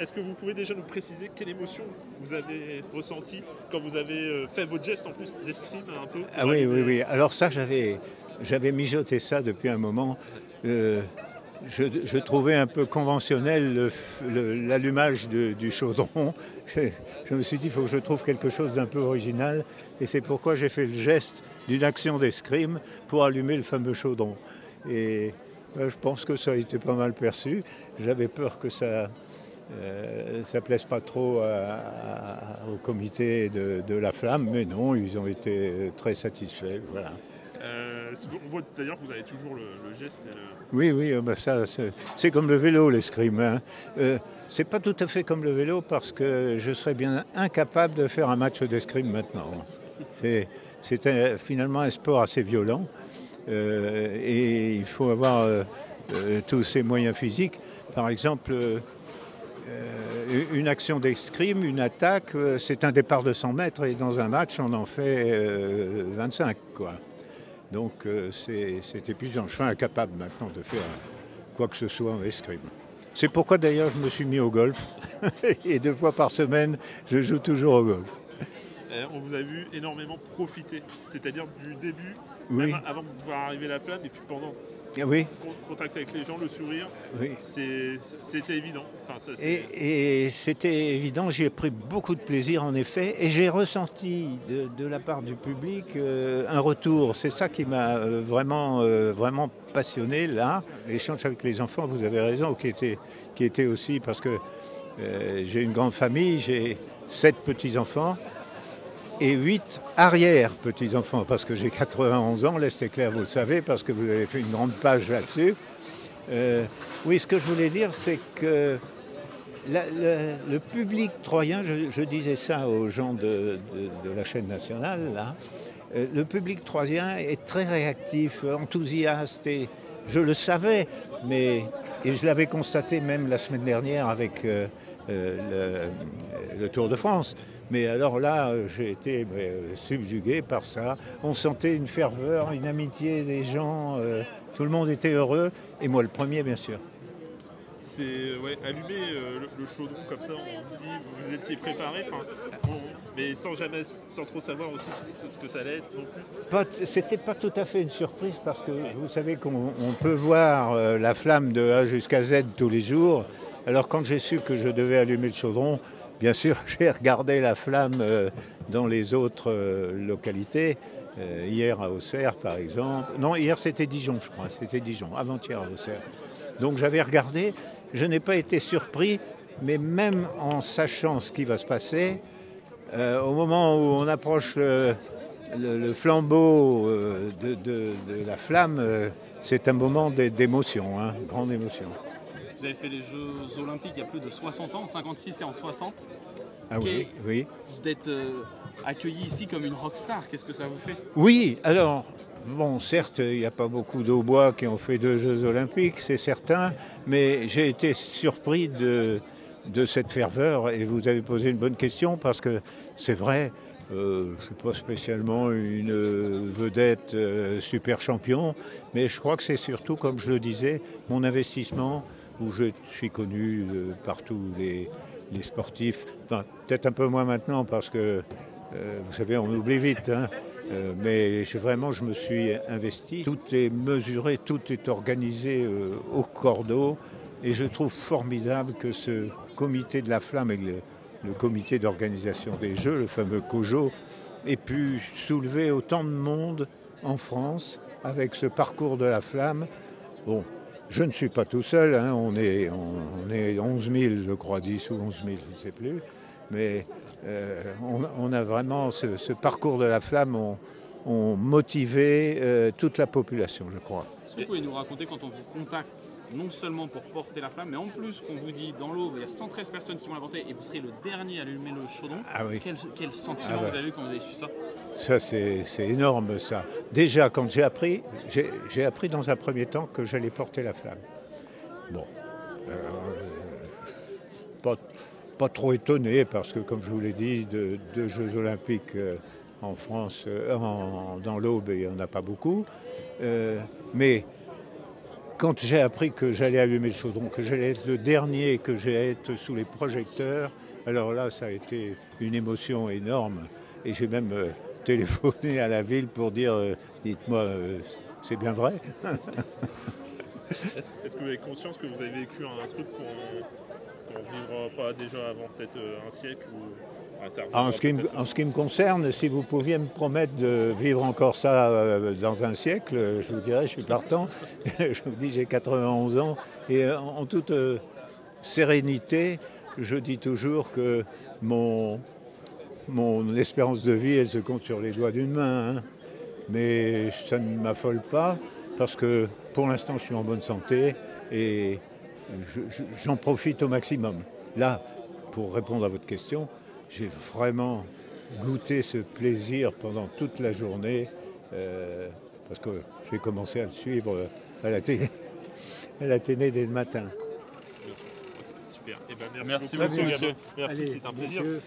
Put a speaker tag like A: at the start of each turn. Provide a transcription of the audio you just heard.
A: Est-ce que vous pouvez déjà nous préciser quelle émotion vous avez ressentie quand vous avez fait votre geste en plus d'escrime un peu
B: Ah
A: pour
B: oui, oui,
A: allumer.
B: oui. Alors ça, j'avais mijoté ça depuis un moment. Euh, je trouvais un peu conventionnel l'allumage du chaudron. Je me suis dit, il faut que je trouve quelque chose d'un peu original. Et c'est pourquoi j'ai fait le geste d'une action d'escrime pour allumer le fameux chaudron. Et je pense que ça a été pas mal perçu. J'avais peur que ça plaise pas trop au comité de la flamme, mais non, ils ont été très satisfaits. Voilà.
A: On voit d'ailleurs que vous avez toujours le geste et le...
B: Oui, oui, bah ça, c'est comme le vélo, l'escrime. Hein. C'est pas tout à fait comme le vélo parce que je serais bien incapable de faire un match d'escrime maintenant. Finalement un sport assez violent et il faut avoir tous ces moyens physiques. Par exemple, une action d'escrime, une attaque, c'est un départ de 100 mètres et dans un match, on en fait 25, quoi. Donc c'est épuisant. Je suis incapable maintenant de faire quoi que ce soit en escrime. C'est pourquoi d'ailleurs je me suis mis au golf. Et 2 fois par semaine, je joue toujours au golf.
A: On vous a vu énormément profiter, c'est-à-dire du début, même
B: Oui,
A: avant de voir arriver la flamme, et puis pendant
B: oui,
A: contact avec les gens, le sourire,
B: oui.
A: c'était évident. Enfin, ça,
B: Et c'était évident, j'y ai pris beaucoup de plaisir en effet, et j'ai ressenti de la part du public un retour. C'est ça qui m'a vraiment passionné là. L'échange avec les enfants, vous avez raison, qui était aussi parce que j'ai une grande famille, j'ai 7 petits-enfants et 8 arrière-petits-enfants, parce que j'ai 91 ans, l'Est est clair, vous le savez, parce que vous avez fait une grande page là-dessus. Oui, ce que je voulais dire, c'est que le public troyen, je disais ça aux gens de la chaîne nationale, là, le public troyen est très réactif, enthousiaste, et je le savais, et je l'avais constaté même la semaine dernière avec le Tour de France. Mais alors là, j'ai été subjugué par ça. On sentait une ferveur, une amitié des gens, tout le monde était heureux, et moi le premier, bien sûr.
A: c'est ouais, allumer le chaudron comme ça, on se dit, vous étiez préparé, mais sans trop savoir aussi ce que ça allait être non plus.
B: C'était pas tout à fait une surprise parce que vous savez qu'on peut voir la flamme de A jusqu'à Z tous les jours. Alors quand j'ai su que je devais allumer le chaudron, bien sûr j'ai regardé la flamme dans les autres localités. Hier à Auxerre par exemple. Non, hier c'était Dijon je crois, c'était Dijon, avant-hier à Auxerre. Donc j'avais regardé, je n'ai pas été surpris, mais même en sachant ce qui va se passer, au moment où on approche le flambeau de la flamme, c'est un moment d'émotion, hein, grande émotion.
C: Vous avez fait les Jeux Olympiques il y a plus de 60 ans, en 56 et en 60.
B: Ah oui, oui.
C: D'être accueilli ici comme une rockstar, qu'est-ce que ça vous fait?
B: Oui, alors, bon, certes, il n'y a pas beaucoup d'Aubois qui ont fait 2 Jeux Olympiques, c'est certain, mais j'ai été surpris de cette ferveur et vous avez posé une bonne question parce que c'est vrai, je ne suis pas spécialement une vedette super champion, mais je crois que c'est surtout, comme je le disais, mon investissement où je suis connu par tous les sportifs, enfin, peut-être un peu moins maintenant parce que vous savez, on oublie vite, hein. Mais vraiment, je me suis investi. Tout est mesuré, tout est organisé au cordeau. Et je trouve formidable que ce comité de la flamme et le comité d'organisation des Jeux, le fameux COJO, ait pu soulever autant de monde en France avec ce parcours de la flamme. Bon, je ne suis pas tout seul, hein, on est 11 000, je crois, 10 ou 11 000, je ne sais plus. Mais on a vraiment ce parcours de la flamme ont motivé toute la population, je crois.
C: Est-ce que vous pouvez nous raconter quand on vous contacte, non seulement pour porter la flamme, mais en plus qu'on vous dit dans l'eau, il y a 113 personnes qui vont la porter et vous serez le dernier à allumer le chaudron.
B: Ah oui.
C: Quel sentiment vous avez eu quand vous avez su ça?
B: Ça, c'est énorme, ça. Déjà, quand j'ai appris dans un premier temps que j'allais porter la flamme. Bon, euh, pas, pas trop étonné, parce que, comme je vous l'ai dit, de Jeux Olympiques en France, dans l'Aube, il n'y en a pas beaucoup. Mais quand j'ai appris que j'allais allumer le chaudron, que j'allais être le dernier, que j'allais être sous les projecteurs, alors là, ça a été une émotion énorme. Et j'ai même téléphoné à la ville pour dire, dites-moi, c'est bien vrai?
A: Est-ce que vous avez conscience que vous avez vécu un truc qu'on ne vivra pas déjà avant peut-être un siècle
B: en ce qui me concerne, si vous pouviez me promettre de vivre encore ça dans un siècle, je vous dirais, je suis partant. Je vous dis, j'ai 91 ans et en toute sérénité, je dis toujours que mon espérance de vie, elle se compte sur les doigts d'une main. Hein. Mais ça ne m'affole pas parce que pour l'instant, je suis en bonne santé et j'en profite au maximum. Là, pour répondre à votre question, j'ai vraiment goûté ce plaisir pendant toute la journée parce que j'ai commencé à le suivre à la télé dès le matin.
A: Super. Eh ben,
C: merci beaucoup, monsieur.
A: Merci, c'est un plaisir. Monsieur.